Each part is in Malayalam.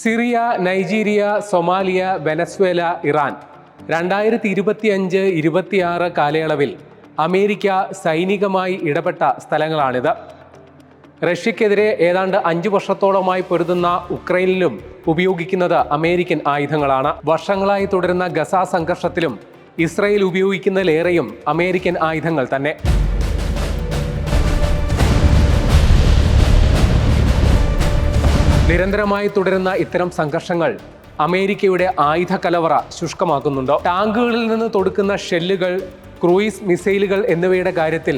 Syria, Nigeria, Somalia, Venezuela, Iran 2025-26 കാലയളവിൽ അമേരിക്ക സൈനികമായി ഇടപെട്ട സ്ഥലങ്ങളാണിത്. റഷ്യക്കെതിരെ ഏതാണ്ട് 5 വർഷത്തോളമായി പൊരുതുന്ന ഉക്രൈനിലും ഉപയോഗിക്കുന്നത് അമേരിക്കൻ ആയുധങ്ങളാണ്. വർഷങ്ങളായി തുടരുന്ന ഗസ സംഘർഷത്തിലും ഇസ്രയേൽ ഉപയോഗിക്കുന്നതിലേറെയും അമേരിക്കൻ ആയുധങ്ങൾ തന്നെ. നിരന്തരമായി തുടരുന്ന ഇത്തരം സംഘർഷങ്ങൾ അമേരിക്കയുടെ ആയുധ കലവറ ശുഷ്കമാക്കുന്നുണ്ടോ? ടാങ്കുകളിൽ നിന്ന് തൊടുക്കുന്ന ഷെല്ലുകൾ, ക്രൂയിസ് മിസൈലുകൾ എന്നിവയുടെ കാര്യത്തിൽ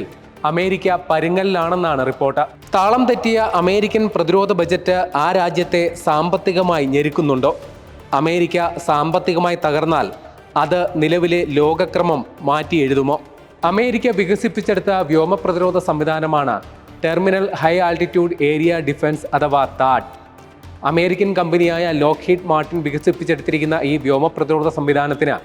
അമേരിക്ക പരുങ്ങലിലാണെന്നാണ് റിപ്പോർട്ട്. താളം തെറ്റിയ അമേരിക്കൻ പ്രതിരോധ ബജറ്റ് ആ രാജ്യത്തെ സാമ്പത്തികമായി ഞെരുക്കുന്നുണ്ടോ? അമേരിക്ക സാമ്പത്തികമായി തകർന്നാൽ അത് നിലവിലെ ലോകക്രമം മാറ്റി എഴുതുമോ? അമേരിക്ക വികസിപ്പിച്ചെടുത്ത വ്യോമ പ്രതിരോധ സംവിധാനമാണ് terminal high altitude area defence അഥവാ താഡ്. അമേരിക്കൻ കമ്പനിയായ ലോക്ക്ഹീഡ് മാർട്ടിൻ വികസിപ്പിച്ചെടുത്തിരിക്കുന്ന ഈ വ്യോമ പ്രതിരോധ സംവിധാനത്തിന്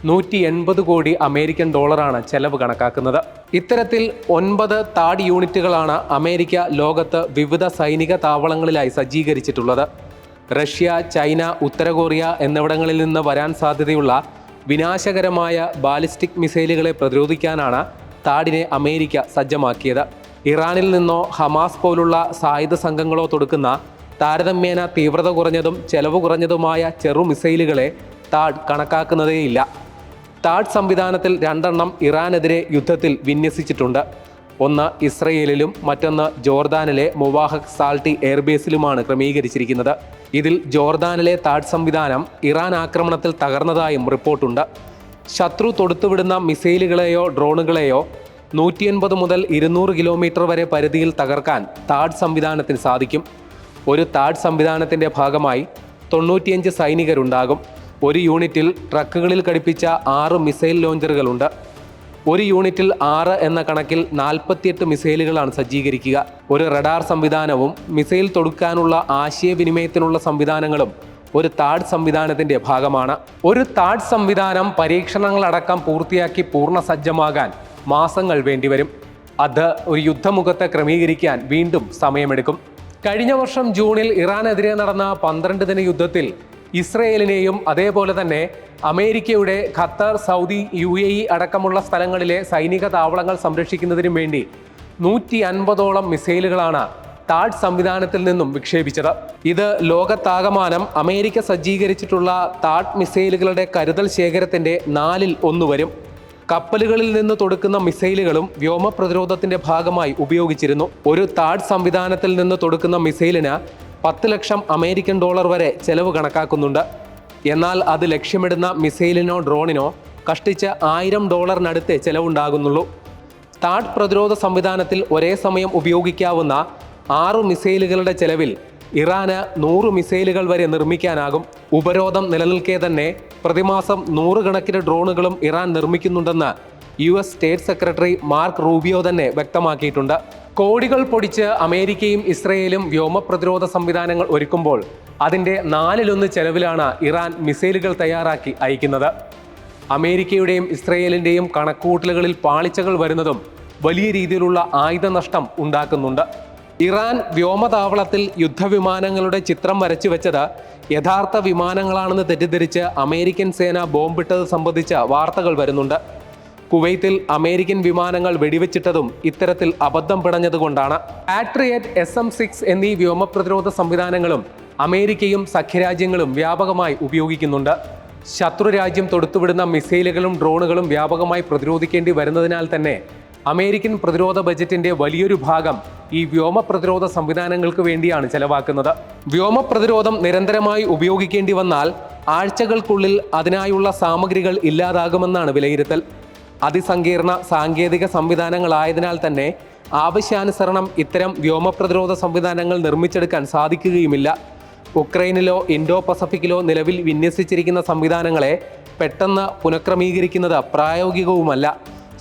180 കോടി അമേരിക്കൻ ഡോളറാണ് ചെലവ് കണക്കാക്കുന്നത്. ഇത്തരത്തിൽ 9 താഡ് യൂണിറ്റുകളാണ് അമേരിക്ക ലോകത്ത് വിവിധ സൈനിക താവളങ്ങളിലായി സജ്ജീകരിച്ചിട്ടുള്ളത്. റഷ്യ, ചൈന, ഉത്തര കൊറിയ എന്നിവിടങ്ങളിൽ നിന്ന് വരാൻ സാധ്യതയുള്ള വിനാശകരമായ ബാലിസ്റ്റിക് മിസൈലുകളെ പ്രതിരോധിക്കാനാണ് താഡിനെ അമേരിക്ക സജ്ജമാക്കിയത്. ഇറാനിൽ നിന്നോ ഹമാസ് പോലുള്ള സായുധ സംഘങ്ങളോ തൊടുക്കുന്ന താരതമ്യേന തീവ്രത കുറഞ്ഞതും ചെലവ് കുറഞ്ഞതുമായ ചെറു മിസൈലുകളെ താഡ് കണക്കാക്കുന്നതേയില്ല. താഡ് സംവിധാനത്തിൽ 2 ഇറാനെതിരെ യുദ്ധത്തിൽ വിന്യസിച്ചിട്ടുണ്ട്. ഒന്ന് ഇസ്രയേലിലും മറ്റൊന്ന് ജോർദാനിലെ മുവാഹക് സാൾട്ടി എയർബേസിലുമാണ് ക്രമീകരിച്ചിരിക്കുന്നത്. ഇതിൽ ജോർദാനിലെ താഡ് സംവിധാനം ഇറാൻ ആക്രമണത്തിൽ തകർന്നതായും റിപ്പോർട്ടുണ്ട്. ശത്രു തൊടുത്തുവിടുന്ന മിസൈലുകളെയോ ഡ്രോണുകളെയോ 180 മുതൽ 200 കിലോമീറ്റർ വരെ പരിധിയിൽ തകർക്കാൻ താഡ് സംവിധാനത്തിന് സാധിക്കും. ഒരു താഡ് സംവിധാനത്തിൻ്റെ ഭാഗമായി 95 സൈനികരുണ്ടാകും. ഒരു യൂണിറ്റിൽ ട്രക്കുകളിൽ ഘടിപ്പിച്ച 6 മിസൈൽ ലോഞ്ചറുകളുണ്ട്. ഒരു യൂണിറ്റിൽ 6 എന്ന കണക്കിൽ 48 മിസൈലുകളാണ് സജ്ജീകരിക്കുക. ഒരു റഡാർ സംവിധാനവും മിസൈൽ തൊടുക്കാനുള്ള ആശയവിനിമയത്തിനുള്ള സംവിധാനങ്ങളും ഒരു താഡ് സംവിധാനത്തിൻ്റെ ഭാഗമാണ്. ഒരു താഡ് സംവിധാനം പരീക്ഷണങ്ങളടക്കം പൂർത്തിയാക്കി പൂർണ്ണ സജ്ജമാകാൻ മാസങ്ങൾ വേണ്ടിവരും. അത് ഒരു യുദ്ധമുഖത്ത് ക്രമീകരിക്കാൻ വീണ്ടും സമയമെടുക്കും. കഴിഞ്ഞ വർഷം ജൂണിൽ ഇറാനെതിരെ നടന്ന 12 ദിന യുദ്ധത്തിൽ ഇസ്രയേലിനെയും അതേപോലെ തന്നെ അമേരിക്കയുടെ ഖത്തർ, സൗദി, UAE അടക്കമുള്ള സ്ഥലങ്ങളിലെ സൈനിക താവളങ്ങൾ സംരക്ഷിക്കുന്നതിനും വേണ്ടി 150ഓളം മിസൈലുകളാണ് താഡ് സംവിധാനത്തിൽ നിന്നും വിക്ഷേപിച്ചത്. ഇത് ലോകത്താകമാനം അമേരിക്ക സജ്ജീകരിച്ചിട്ടുള്ള താഡ് മിസൈലുകളുടെ കരുതൽ ശേഖരത്തിൻ്റെ 1/4 വരും. കപ്പലുകളിൽ നിന്ന് തൊടുക്കുന്ന മിസൈലുകളും വ്യോമ പ്രതിരോധത്തിന്റെ ഭാഗമായി ഉപയോഗിച്ചിരുന്നു. ഒരു താഡ് സംവിധാനത്തിൽ നിന്ന് തൊടുക്കുന്ന മിസൈലിന് 10 ലക്ഷം അമേരിക്കൻ ഡോളർ വരെ ചെലവ് കണക്കാക്കുന്നുണ്ട്. എന്നാൽ അത് ലക്ഷ്യമിടുന്ന മിസൈലിനോ ഡ്രോണിനോ കഷ്ടിച്ച് $1000 ചെലവുണ്ടാകുന്നുള്ളൂ. താഡ് പ്രതിരോധ സംവിധാനത്തിൽ ഒരേ സമയം ഉപയോഗിക്കാവുന്ന 6 മിസൈലുകളുടെ ചെലവിൽ ഇറാന് 100 മിസൈലുകൾ വരെ നിർമ്മിക്കാനാകും. ഉപരോധം നിലനിൽക്കെ തന്നെ പ്രതിമാസം 100 കണക്കിന് ഡ്രോണുകളും ഇറാൻ നിർമ്മിക്കുന്നുണ്ടെന്ന് US state secretary Marco Rubio തന്നെ വ്യക്തമാക്കിയിട്ടുണ്ട്. കോടികൾ പൊടിച്ച് അമേരിക്കയും ഇസ്രയേലും വ്യോമ പ്രതിരോധ സംവിധാനങ്ങൾ ഒരുക്കുമ്പോൾ അതിൻ്റെ 4/1 ചെലവിലാണ് ഇറാൻ മിസൈലുകൾ തയ്യാറാക്കി അയക്കുന്നത്. അമേരിക്കയുടെയും ഇസ്രയേലിൻ്റെയും കണക്കുകൂട്ടലുകളിൽ പാളിച്ചകൾ വരുന്നതും വലിയ രീതിയിലുള്ള ആയുധ നഷ്ടം ഉണ്ടാക്കുന്നുണ്ട്. ഇറാൻ വ്യോമതാവളത്തിൽ യുദ്ധവിമാനങ്ങളുടെ ചിത്രം വരച്ചു വെച്ചത് യഥാർത്ഥ വിമാനങ്ങളാണെന്ന് തെറ്റിദ്ധരിച്ച് അമേരിക്കൻ സേന ബോംബിട്ടത് സംബന്ധിച്ച വാർത്തകൾ വരുന്നുണ്ട്. കുവൈത്തിൽ അമേരിക്കൻ വിമാനങ്ങൾ വെടിവെച്ചിട്ടതും ഇത്തരത്തിൽ അബദ്ധം പിണഞ്ഞതുകൊണ്ടാണ്. പാട്രിയറ്റ്, SM-6 എന്നീ വ്യോമ പ്രതിരോധ സംവിധാനങ്ങളും അമേരിക്കയും സഖ്യരാജ്യങ്ങളും വ്യാപകമായി ഉപയോഗിക്കുന്നുണ്ട്. ശത്രുരാജ്യം തൊടുത്തുവിടുന്ന മിസൈലുകളും ഡ്രോണുകളും വ്യാപകമായി പ്രതിരോധിക്കേണ്ടി വരുന്നതിനാൽ തന്നെ അമേരിക്കൻ പ്രതിരോധ ബജറ്റിന്റെ വലിയൊരു ഭാഗം ഈ വ്യോമ പ്രതിരോധ സംവിധാനങ്ങൾക്ക് വേണ്ടിയാണ് ചെലവാക്കുന്നത്. വ്യോമ പ്രതിരോധം നിരന്തരമായി ഉപയോഗിക്കേണ്ടി വന്നാൽ ആഴ്ചകൾക്കുള്ളിൽ അതിനായുള്ള സാമഗ്രികൾ ഇല്ലാതാകുമെന്നാണ് വിലയിരുത്തൽ. അതിസങ്കീർണ സാങ്കേതിക സംവിധാനങ്ങളായതിനാൽ തന്നെ ആവശ്യാനുസരണം ഇത്തരം വ്യോമ പ്രതിരോധ സംവിധാനങ്ങൾ നിർമ്മിച്ചെടുക്കാൻ സാധിക്കുകയുമില്ല. ഉക്രൈനിലോ ഇൻഡോ പസഫിക്കിലോ നിലവിൽ വിന്യസിച്ചിരിക്കുന്ന സംവിധാനങ്ങളെ പെട്ടെന്ന് പുനഃക്രമീകരിക്കുന്നത് പ്രായോഗികവുമല്ല.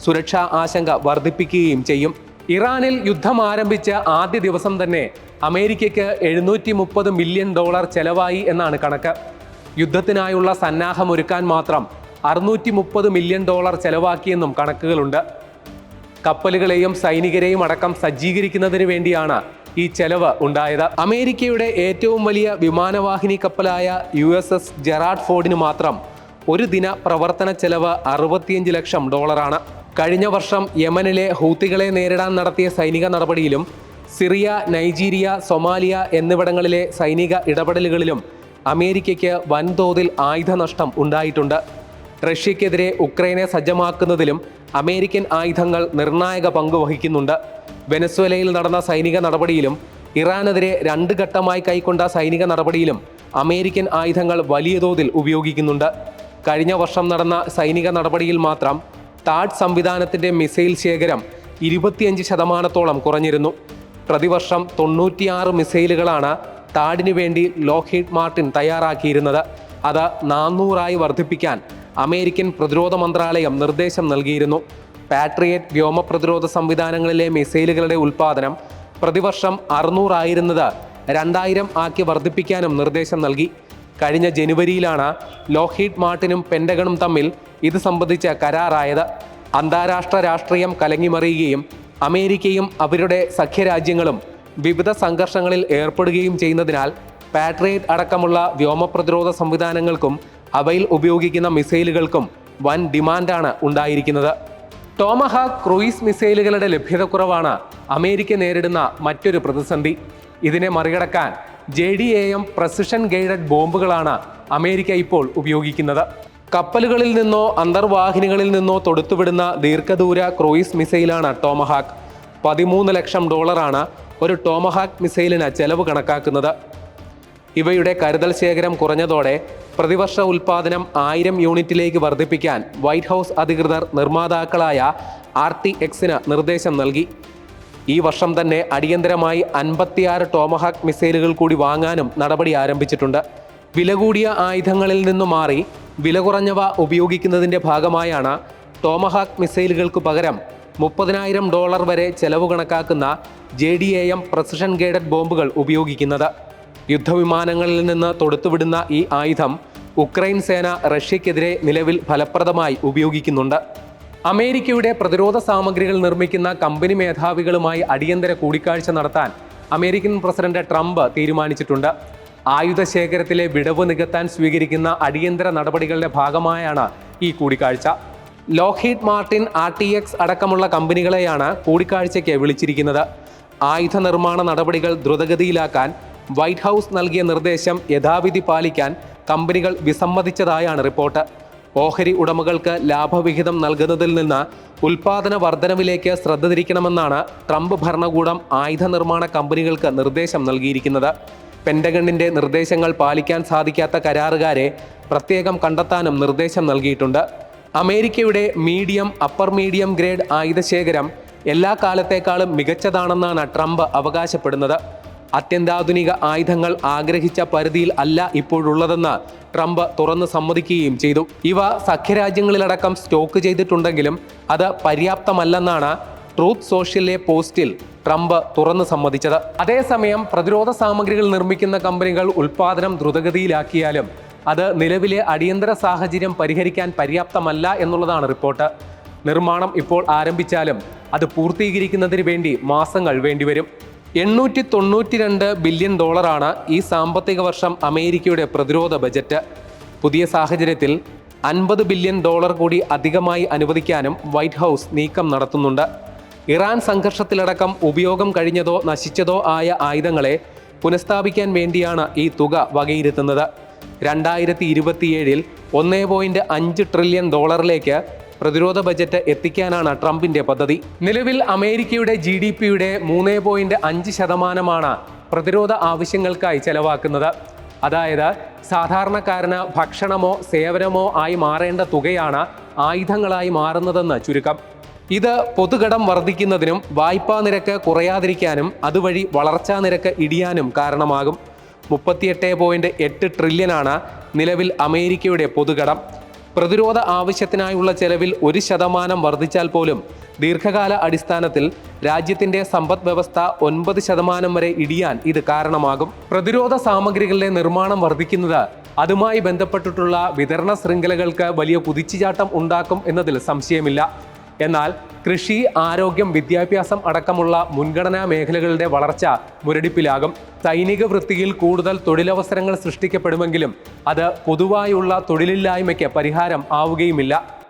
സുരക്ഷാ ആശങ്ക വർദ്ധിപ്പിക്കുകയും ചെയ്യും. ഇറാനിൽ യുദ്ധം ആരംഭിച്ച ആദ്യ ദിവസം തന്നെ അമേരിക്കയ്ക്ക് $730 മില്യൺ ചെലവായി എന്നാണ് കണക്ക്. യുദ്ധത്തിനായുള്ള സന്നാഹമൊരുക്കാൻ മാത്രം $630 മില്യൺ ചെലവാക്കിയെന്നും കണക്കുകളുണ്ട്. കപ്പലുകളെയും സൈനികരെയും അടക്കം സജ്ജീകരിക്കുന്നതിന് വേണ്ടിയാണ് ഈ ചെലവ് ഉണ്ടായത്. അമേരിക്കയുടെ ഏറ്റവും വലിയ വിമാനവാഹിനി കപ്പലായ USS ജെറാർഡ് ഫോർഡിന് മാത്രം ഒരു ദിന പ്രവർത്തന ചെലവ് $65 ലക്ഷം. കഴിഞ്ഞ വർഷം യമനിലെ ഹൂത്തികളെ നേരിടാൻ നടത്തിയ സൈനിക നടപടിയിലും സിറിയ, നൈജീരിയ, സൊമാലിയ എന്നിവിടങ്ങളിലെ സൈനിക ഇടപെടലുകളിലും അമേരിക്കയ്ക്ക് വൻതോതിൽ ആയുധനഷ്ടം ഉണ്ടായിട്ടുണ്ട്. റഷ്യക്കെതിരെ ഉക്രൈനെ സജ്ജമാക്കുന്നതിലും അമേരിക്കൻ ആയുധങ്ങൾ നിർണായക പങ്ക് വഹിക്കുന്നുണ്ട്. വെനസ്വേലയിൽ നടന്ന സൈനിക നടപടിയിലും ഇറാനെതിരെ 2 ഘട്ടമായി കൈക്കൊണ്ട സൈനിക നടപടിയിലും അമേരിക്കൻ ആയുധങ്ങൾ വലിയ തോതിൽ ഉപയോഗിക്കുന്നുണ്ട്. കഴിഞ്ഞ വർഷം നടന്ന സൈനിക നടപടിയിൽ മാത്രം താഡ് സംവിധാനത്തിൻ്റെ മിസൈൽ ശേഖരം 25% കുറഞ്ഞിരുന്നു. പ്രതിവർഷം 96 മിസൈലുകളാണ് താഡിനു വേണ്ടി ലോക്ഹീഡ് മാർട്ടിൻ തയ്യാറാക്കിയിരുന്നത്. അത് 400 വർദ്ധിപ്പിക്കാൻ അമേരിക്കൻ പ്രതിരോധ മന്ത്രാലയം നിർദ്ദേശം നൽകിയിരുന്നു. പാട്രിയറ്റ് വ്യോമ പ്രതിരോധ സംവിധാനങ്ങളിലെ മിസൈലുകളുടെ ഉൽപ്പാദനം പ്രതിവർഷം 600 ആയിരുന്നത് 2000 ആക്കി വർദ്ധിപ്പിക്കാനും നിർദ്ദേശം നൽകി. കഴിഞ്ഞ ജനുവരിയിലാണ് ലോക്ഹീഡ് മാർട്ടിനും പെൻറ്റഗണും തമ്മിൽ ഇത് സംബന്ധിച്ച കരാറായത്. അന്താരാഷ്ട്ര രാഷ്ട്രീയം കലങ്ങിമറിയുകയും അമേരിക്കയും അവരുടെ സഖ്യരാജ്യങ്ങളും വിവിധ സംഘർഷങ്ങളിൽ ഏർപ്പെടുകയും ചെയ്യുന്നതിനാൽ പാട്രിയറ്റ് അടക്കമുള്ള വ്യോമ പ്രതിരോധ സംവിധാനങ്ങൾക്കും അവയിൽ ഉപയോഗിക്കുന്ന മിസൈലുകൾക്കും വൻ ഡിമാൻഡാണ് ഉണ്ടായിരിക്കുന്നത്. ടോമഹാക്ക് ക്രൂയിസ് മിസൈലുകളുടെ ലഭ്യതക്കുറവാണ് അമേരിക്ക നേരിടുന്ന മറ്റൊരു പ്രതിസന്ധി. ഇതിനെ മറികടക്കാൻ JDAM പ്രസിഷൻ ഗൈഡഡ് ബോംബുകളാണ് അമേരിക്ക ഇപ്പോൾ ഉപയോഗിക്കുന്നത്. കപ്പലുകളിൽ നിന്നോ അന്തർവാഹിനികളിൽ നിന്നോ തൊടുത്തുവിടുന്ന ദീർഘദൂര ക്രൂയിസ് മിസൈലാണ് ടോമഹാക്ക്. $13 ലക്ഷം ഒരു ടോമഹാക്ക് മിസൈലിന് ചെലവ് കണക്കാക്കുന്നത്. ഇവയുടെ കരുതൽ ശേഖരം കുറഞ്ഞതോടെ പ്രതിവർഷ ഉൽപ്പാദനം 1000 യൂണിറ്റിലേക്ക് വർദ്ധിപ്പിക്കാൻ വൈറ്റ് ഹൗസ് അധികൃതർ നിർമ്മാതാക്കളായ RTXന് നിർദ്ദേശം നൽകി. ഈ വർഷം തന്നെ അടിയന്തരമായി 56 ടോമഹാക്ക് മിസൈലുകൾ കൂടി വാങ്ങാനും നടപടി ആരംഭിച്ചിട്ടുണ്ട്. വില കൂടിയ ആയുധങ്ങളിൽ നിന്നു മാറി വില കുറഞ്ഞവ ഉപയോഗിക്കുന്നതിൻ്റെ ഭാഗമായാണ് ടോമഹാക്ക് മിസൈലുകൾക്ക് പകരം $30,000 വരെ ചെലവ് കണക്കാക്കുന്ന JDAM പ്രസിഷൻ ഗൈഡഡ് ബോംബുകൾ ഉപയോഗിക്കുന്നത്. യുദ്ധവിമാനങ്ങളിൽ നിന്ന് തൊടുത്തുവിടുന്ന ഈ ആയുധം ഉക്രൈൻ സേന റഷ്യക്കെതിരെ നിലവിൽ ഫലപ്രദമായി ഉപയോഗിക്കുന്നുണ്ട്. അമേരിക്കയുടെ പ്രതിരോധ സാമഗ്രികൾ നിർമ്മിക്കുന്ന കമ്പനി മേധാവികളുമായി അടിയന്തര കൂടിക്കാഴ്ച നടത്താൻ അമേരിക്കൻ പ്രസിഡന്റ് ട്രംപ് തീരുമാനിച്ചിട്ടുണ്ട്. ആയുധ ശേഖരത്തിലെ വിടവ് നികത്താൻ സ്വീകരിക്കുന്ന അടിയന്തര നടപടികളുടെ ഭാഗമായാണ് ഈ കൂടിക്കാഴ്ച. ലോക്ഹീഡ് മാർട്ടിൻ, RTX അടക്കമുള്ള കമ്പനികളെയാണ് കൂടിക്കാഴ്ചയ്ക്ക് വിളിച്ചിരിക്കുന്നത്. ആയുധ നിർമ്മാണ നടപടികൾ ദ്രുതഗതിയിലാക്കാൻ വൈറ്റ് ഹൗസ് നൽകിയ നിർദ്ദേശം യഥാവിധി പാലിക്കാൻ കമ്പനികൾ വിസമ്മതിച്ചതായാണ് റിപ്പോർട്ട്. ഓഹരി ഉടമകൾക്ക് ലാഭവിഹിതം നൽകുന്നതിൽ നിന്ന് ഉൽപാദന വർധനവിലേക്ക് ശ്രദ്ധ തിരിക്കണമെന്നാണ് ട്രംപ് ഭരണകൂടം ആയുധ നിർമ്മാണ കമ്പനികൾക്ക് നിർദ്ദേശം നൽകിയിരിക്കുന്നത്. പെൻറ്റഗണിൻ്റെ നിർദ്ദേശങ്ങൾ പാലിക്കാൻ സാധിക്കാത്ത കരാറുകാരെ പ്രത്യേകം കണ്ടെത്താനും നിർദ്ദേശം നൽകിയിട്ടുണ്ട്. അമേരിക്കയുടെ മീഡിയം, അപ്പർ മീഡിയം ഗ്രേഡ് ആയുധശേഖരം എല്ലാ കാലത്തേക്കാളും മികച്ചതാണെന്നാണ് ട്രംപ് അവകാശപ്പെടുന്നത്. അത്യന്താധുനിക ആയുധങ്ങൾ ആഗ്രഹിച്ച പരിധിയിൽ അല്ല ഇപ്പോഴുള്ളതെന്ന് ട്രംപ് തുറന്ന് സമ്മതിക്കുകയും ചെയ്തു. ഇവ സഖ്യരാജ്യങ്ങളിലടക്കം സ്റ്റോക്ക് ചെയ്തിട്ടുണ്ടെങ്കിലും അത് പര്യാപ്തമല്ലെന്നാണ് ട്രൂത്ത് സോഷ്യലിലെ പോസ്റ്റിൽ ട്രംപ് തുറന്ന് സമ്മതിച്ചത്. അതേസമയം പ്രതിരോധ സാമഗ്രികൾ നിർമ്മിക്കുന്ന കമ്പനികൾ ഉൽപ്പാദനം ദ്രുതഗതിയിലാക്കിയാലും അത് നിലവിലെ അടിയന്തര സാഹചര്യം പരിഹരിക്കാൻ പര്യാപ്തമല്ല എന്നുള്ളതാണ് റിപ്പോർട്ട്. നിർമ്മാണം ഇപ്പോൾ ആരംഭിച്ചാലും അത് പൂർത്തീകരിക്കുന്നതിന് വേണ്ടി മാസങ്ങൾ വേണ്ടിവരും. $892 ബില്യൺ ഈ സാമ്പത്തിക വർഷം അമേരിക്കയുടെ പ്രതിരോധ ബജറ്റ്. പുതിയ സാഹചര്യത്തിൽ $50 ബില്യൺ കൂടി അധികമായി അനുവദിക്കാനും വൈറ്റ് ഹൗസ് നീക്കം നടത്തുന്നുണ്ട്. ഇറാൻ സംഘർഷത്തിലടക്കം ഉപയോഗം കഴിഞ്ഞതോ നശിച്ചതോ ആയ ആയുധങ്ങളെ പുനഃസ്ഥാപിക്കാൻ വേണ്ടിയാണ് ഈ തുക വകയിരുത്തുന്നത്. 2027 $1.5 ട്രില്യൺ പ്രതിരോധ ബജറ്റ് എത്തിക്കാനാണ് ട്രംപിന്റെ പദ്ധതി. നിലവിൽ അമേരിക്കയുടെ GDPയുടെ 3.5% പ്രതിരോധ ആവശ്യങ്ങൾക്കായി ചെലവാക്കുന്നത്. അതായത് സാധാരണക്കാരന് ഭക്ഷണമോ സേവനമോ ആയി മാറേണ്ട തുകയാണ് ആയുധങ്ങളായി മാറുന്നതെന്ന് ചുരുക്കം. ഇത് പൊതുകടം വർദ്ധിക്കുന്നതിനും വായ്പാ നിരക്ക് കുറയാതിരിക്കാനും അതുവഴി വളർച്ചാ നിരക്ക് ഇടിയാനും കാരണമാകും. 38.8 ട്രില്യനാണ് നിലവിൽ അമേരിക്കയുടെ പൊതുകടം. പ്രതിരോധ ആവശ്യത്തിനായുള്ള ചെലവിൽ 1% വർദ്ധിച്ചാൽ പോലും ദീർഘകാല അടിസ്ഥാനത്തിൽ രാജ്യത്തിന്റെ സമ്പദ് വ്യവസ്ഥ 9% വരെ ഇടിയാൻ ഇത് കാരണമാകും. പ്രതിരോധ സാമഗ്രികളുടെ നിർമ്മാണം വർദ്ധിക്കുന്നത് അതുമായി ബന്ധപ്പെട്ടിട്ടുള്ള വിതരണ ശൃംഖലകൾക്ക് വലിയ കുതിച്ചുചാട്ടം ഉണ്ടാക്കും എന്നതിൽ സംശയമില്ല. എന്നാൽ കൃഷി, ആരോഗ്യം, വിദ്യാഭ്യാസം അടക്കമുള്ള മുൻഗണനാ മേഖലകളുടെ വളർച്ച മുരടിപ്പിലാകും. സൈനിക വൃത്തിയിൽ കൂടുതൽ തൊഴിലവസരങ്ങൾ സൃഷ്ടിക്കപ്പെടുമെങ്കിലും അത് പൊതുവായുള്ള തൊഴിലില്ലായ്മയ്ക്ക് പരിഹാരം ആവുകയുമില്ല.